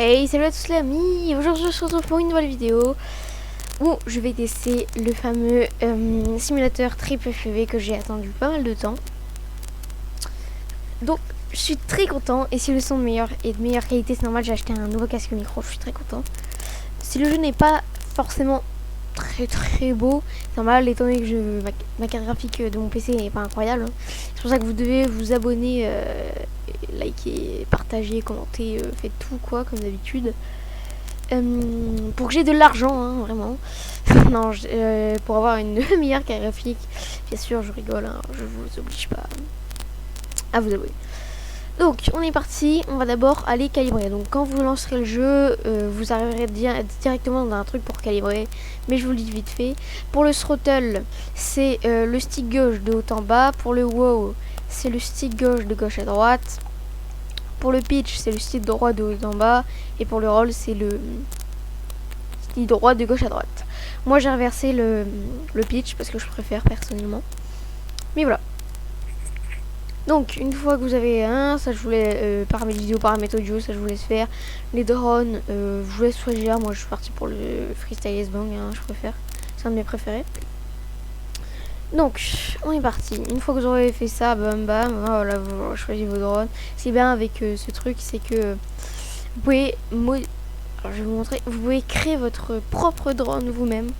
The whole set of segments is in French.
Hey, salut à tous les amis, aujourd'hui je se retrouve pour une nouvelle vidéo où je vais tester le fameux simulateur triple FPV que j'ai attendu pas mal de temps. Donc je suis très content, et si le son est de meilleure qualité, c'est normal, j'ai acheté un nouveau casque micro, je suis très content. Si le jeu n'est pas forcément très beau, c'est normal étant donné que ma carte graphique de mon PC n'est pas incroyable. C'est pour ça que vous devez vous abonner, liker, partager, commenter, faites tout quoi comme d'habitude. Pour que j'ai de l'argent, hein, vraiment. Non, pour avoir une meilleure carte graphique. Bien sûr, je rigole, hein, je vous oblige pas à vous abonner. Donc, on est parti. On va d'abord aller calibrer. Donc, quand vous lancerez le jeu, vous arriverez directement dans un truc pour calibrer. Mais je vous le dis vite fait. Pour le throttle, c'est le stick gauche de haut en bas. Pour le wow, c'est le stick gauche de gauche à droite. Pour le pitch, c'est le stick droit de haut en bas. Et pour le roll, c'est le stick droit de gauche à droite. Moi, j'ai inversé le pitch parce que je préfère personnellement. Mais voilà. Donc, une fois que vous avez ça je voulais paramètres vidéo, paramètres audio, ça je vous laisse faire. Les drones, je vous laisse choisir. Moi, je suis partie pour le freestyle S-Bang, hein, je préfère. C'est un de mes préférés. Donc, on est parti. Une fois que vous aurez fait ça, bam bam, voilà, vous choisissez vos drones. Ce qui est bien avec ce truc, c'est que vous pouvez alors, je vais vous montrer. Vous pouvez créer votre propre drone vous-même.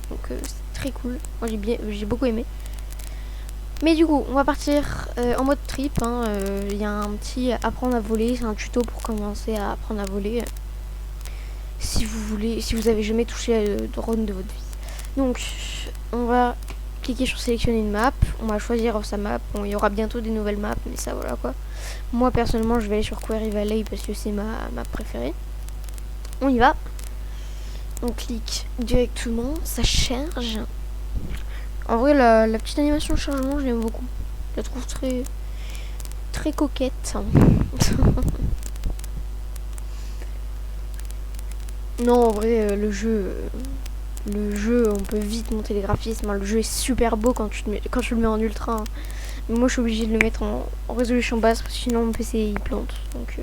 Donc, c'est très cool. Moi, j'ai beaucoup aimé. Mais du coup, on va partir en mode trip. Il y a un petit apprendre à voler. C'est un tuto pour commencer à apprendre à voler. Si vous voulez, si vous avez jamais touché le drone de votre vie. Donc, on va cliquer sur sélectionner une map. On va choisir sa map. Bon, il y aura bientôt des nouvelles maps, mais ça voilà quoi. Moi personnellement, je vais aller sur Quarry Valley parce que c'est ma map préférée. On y va. On clique directement. Ça charge. En vrai, la petite animation de chargement, je l'aime beaucoup. Je la trouve très coquette. Non, en vrai, le jeu, on peut vite monter les graphismes. Le jeu est super beau quand tu le mets en ultra. Mais moi, je suis obligée de le mettre en résolution basse parce que sinon mon PC il plante. Donc,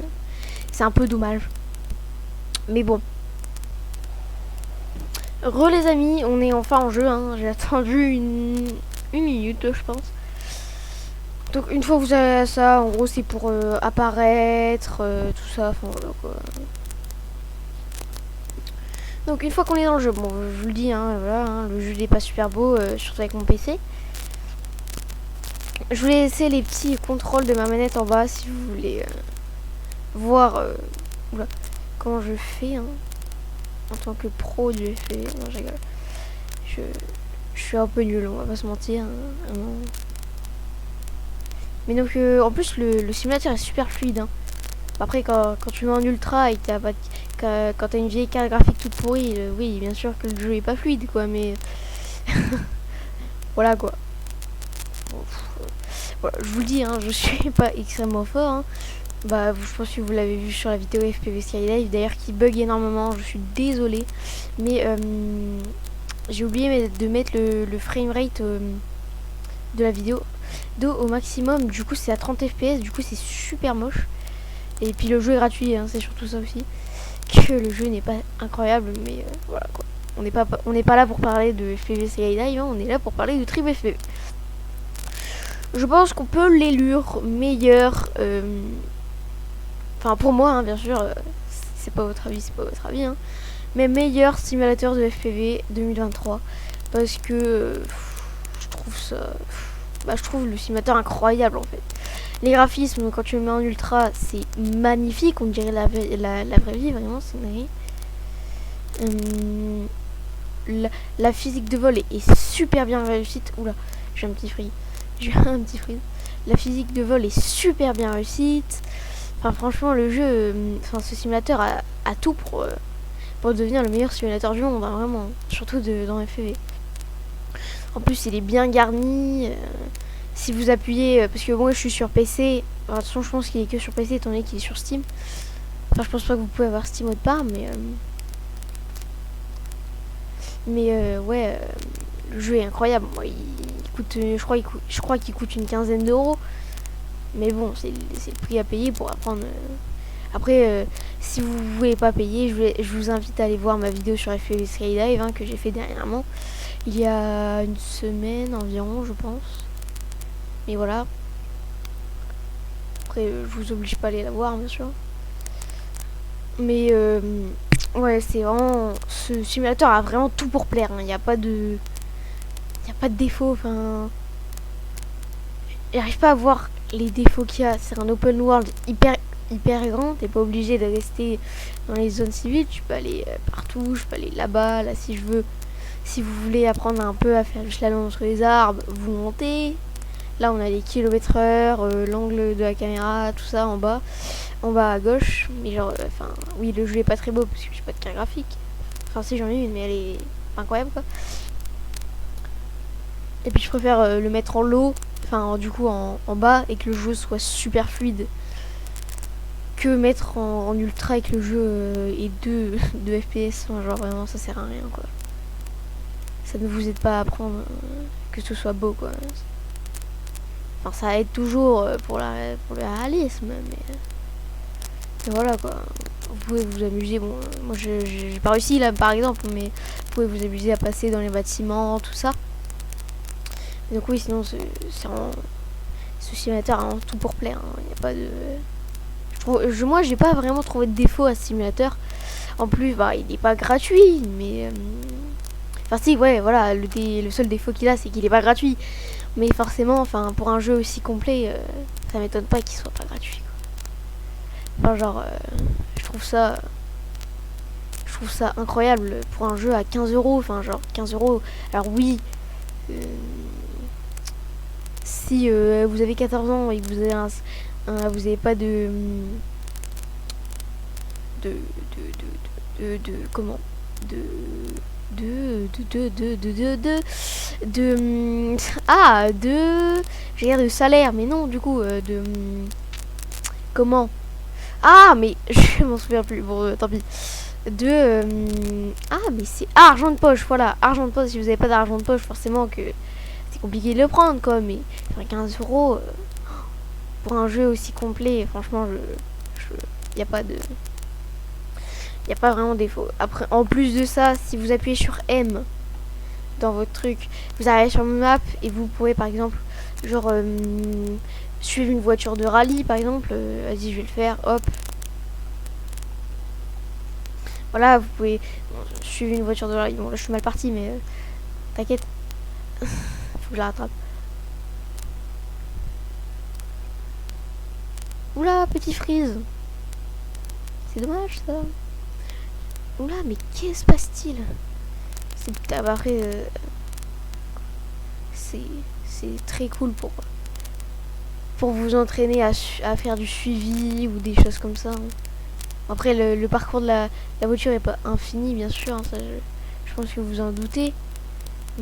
c'est un peu dommage. Mais bon. Les amis, on est enfin en jeu. Hein. J'ai attendu une minute, je pense. Donc une fois que vous avez ça, en gros c'est pour apparaître, tout ça, enfin voilà quoi. Donc une fois qu'on est dans le jeu, bon je vous le dis, hein, voilà, hein, le jeu n'est pas super beau, surtout avec mon PC. Je vous laisse les petits contrôles de ma manette en bas si vous voulez voir oula, comment je fais hein, en tant que pro du FPV. Non, je rigole. Je suis un peu nul, on va pas se mentir. Hein, mais donc en plus le simulateur est super fluide. Hein. Après quand tu mets en ultra et que t'as pas quand t'as une vieille carte graphique toute pourrie, oui bien sûr que le jeu est pas fluide quoi, mais voilà quoi. Bon, voilà, je vous le dis, hein, je suis pas extrêmement fort. Hein. Bah je pense que vous l'avez vu sur la vidéo FPV Skydive d'ailleurs qui bug énormément, je suis désolée. Mais j'ai oublié de mettre le framerate de la vidéo au maximum, du coup c'est à 30 fps, du coup c'est super moche. Et puis le jeu est gratuit, hein, c'est surtout ça aussi. Que le jeu n'est pas incroyable, mais voilà quoi. On n'est pas là pour parler de FPV Skydive, hein, on est là pour parler de triple FPV. Je pense qu'on peut l'élure meilleur. Enfin pour moi, hein, bien sûr, c'est pas votre avis, hein, mais meilleur simulateur de FPV 2023 parce que je trouve ça. Je trouve le simulateur incroyable en fait. Les graphismes, quand tu le mets en ultra, c'est magnifique. On dirait la vraie vie, vraiment, c'est une la physique de vol est super bien réussie. Oula, j'ai un petit freeze. La physique de vol est super bien réussie. Enfin, franchement, le jeu, ce simulateur a tout pour devenir le meilleur simulateur du monde, hein, vraiment. Surtout dans FPV. En plus, il est bien garni. Si vous appuyez, parce que moi je suis sur PC, de toute façon je pense qu'il est que sur PC étant donné qu'il est sur Steam. Enfin je pense pas que vous pouvez avoir Steam autre part, mais ouais, le jeu est incroyable. Moi, il coûte, je crois qu'il coûte une quinzaine d'euros. Mais bon, c'est le prix à payer pour apprendre. Après, si vous voulez pas payer, je vous invite à aller voir ma vidéo sur FPV Skydive hein, que j'ai fait dernièrement. Il y a une semaine environ, je pense. Mais voilà. Après, je vous oblige pas à aller la voir, bien sûr. Mais ouais, c'est vraiment... Ce simulateur a vraiment tout pour plaire. Il n'y a pas de... Il n'y a pas de défaut. Enfin... J'arrive pas à voir les défauts qu'il y a. C'est un open world hyper grand. T'es pas obligé de rester dans les zones civiles. Tu peux aller partout. Je peux aller là-bas, là si je veux. Si vous voulez apprendre un peu à faire du slalom entre les arbres, vous montez. Là, on a les kilomètres/heure, l'angle de la caméra, tout ça en bas à gauche. Mais genre, enfin, oui, le jeu est pas très beau parce que j'ai pas de carte graphique. Enfin, si j'en ai une, mais elle est incroyable quoi. Et puis, je préfère le mettre en low, enfin, du coup, en bas et que le jeu soit super fluide que mettre en ultra et que le jeu ait 2 FPS. Enfin, genre, vraiment, ça sert à rien quoi. Ça ne vous aide pas à apprendre que ce soit beau quoi. Enfin, ça aide toujours pour le réalisme, mais voilà quoi. Vous pouvez vous amuser. Bon, moi j'ai pas réussi là par exemple, mais vous pouvez vous amuser à passer dans les bâtiments, tout ça. Et donc oui, sinon c'est vraiment ce simulateur a tout pour plaire. Il n'y a pas de. Moi j'ai pas vraiment trouvé de défaut à ce simulateur. En plus, bah, il n'est pas gratuit, mais enfin si, ouais, voilà, le seul défaut qu'il a, c'est qu'il est pas gratuit. Mais forcément, enfin, pour un jeu aussi complet, ça m'étonne pas qu'il soit pas gratuit. Quoi. Enfin, genre, je trouve ça incroyable pour un jeu à 15 euros. Enfin, genre 15 euros. Alors oui, si vous avez 14 ans et que vous avez pas de comment j'ai l'air de salaire, mais non, du coup, comment mais je m'en souviens plus, bon, tant pis. Mais c'est argent de poche, voilà, argent de poche. Si vous avez pas d'argent de poche, forcément que c'est compliqué de le prendre, quoi, mais 15 euros pour un jeu aussi complet, franchement, y a pas de... Il n'y a pas vraiment de défaut. Après, en plus de ça, si vous appuyez sur M dans votre truc, vous arrivez sur une map et vous pouvez par exemple, genre, suivre une voiture de rallye par exemple. Vas-y, je vais le faire, hop. Voilà, vous pouvez suivre une voiture de rallye. Bon, là je suis mal parti, mais t'inquiète. Faut que je la rattrape. Oula, petit freeze. C'est dommage ça. Oula, mais qu'est-ce se passe-t-il? Après, c'est très cool pour vous entraîner à faire du suivi ou des choses comme ça. Hein. Après, le parcours de la voiture est pas infini, bien sûr. Hein, ça, je pense que vous en doutez.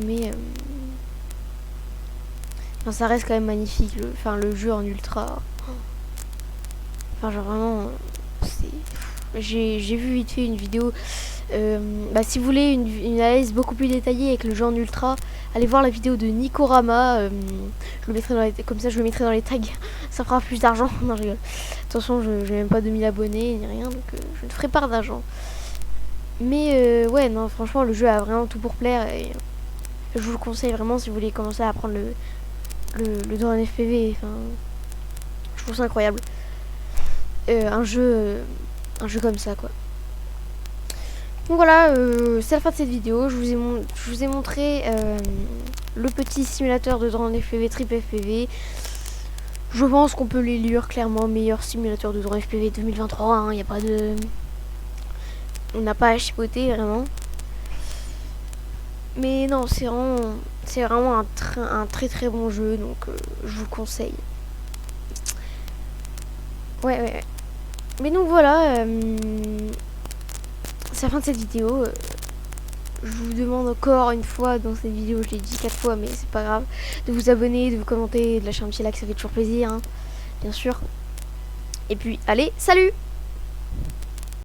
Mais enfin, ça reste quand même magnifique. Le jeu en ultra. Enfin, genre vraiment, j'ai vu vite fait une vidéo. Si vous voulez une analyse beaucoup plus détaillée avec le jeu en ultra, allez voir la vidéo de Nikorama. Je le mettrai comme ça, je le mettrai dans les tags. Ça fera plus d'argent. Non, je rigole. Attention, je n'ai même pas 2000 abonnés ni rien, donc je ne ferai pas d'argent. Mais ouais, non, franchement, le jeu a vraiment tout pour plaire et je vous le conseille vraiment si vous voulez commencer à apprendre le drone FPV. Enfin, je trouve ça incroyable. Un jeu comme ça, quoi. Donc voilà, c'est la fin de cette vidéo. Je vous ai montré le petit simulateur de drone FPV, Trip FPV. Je pense qu'on peut l'élire clairement meilleur simulateur de drone FPV 2023. Hein, y a pas de... On n'a pas à chipoter vraiment. Mais non, c'est vraiment un très très bon jeu, donc je vous conseille. Ouais. Mais donc voilà, c'est la fin de cette vidéo. Je vous demande encore une fois dans cette vidéo, je l'ai dit 4 fois, mais c'est pas grave, de vous abonner, de vous commenter, de lâcher un petit like, ça fait toujours plaisir, hein, bien sûr. Et puis, allez, salut!